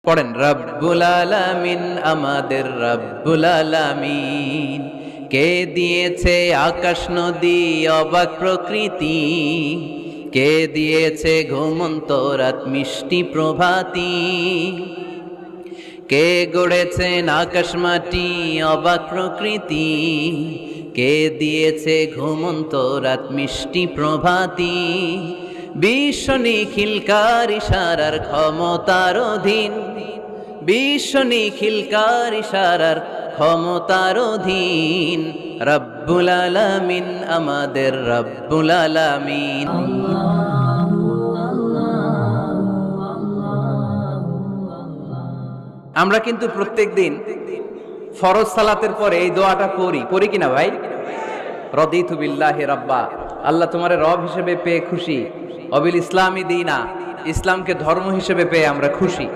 পড়েন, রব্বুল আলামিন আমাদের রব্বুল আলামিন, কে দিয়েছে আকাশ নদী অবাক প্রকৃতি, কে দিয়েছে ঘুমন্ত রাত মিষ্টি প্রভাতি, কে গড়েছেন আকাশ মাটি অবাক প্রকৃতি, কে দিয়েছে ঘুমন্ত রাত মিষ্টি প্রভাতি, বিশ্ব নিখিলকার ইশারার ক্ষমতার অধীন, বিশ্ব নিখিলকার ইশারার ক্ষমতার অধীন, রব্বুল আলামিন আমাদের রব্বুল আলামিন। আমরা কিন্তু প্রত্যেকদিন ফরজ সালাতের পরে এই দোয়াটা পড়ি কিনা ভাই? রদিতু বিল্লাহি রাব্বা, আল্লাহ তোমারে রব হিসেবে পেয়ে খুশি, অবিল ইসলামী দীনা, ইসলামকে ধর্ম হিসেবে পেয়ে আমরা খুশি।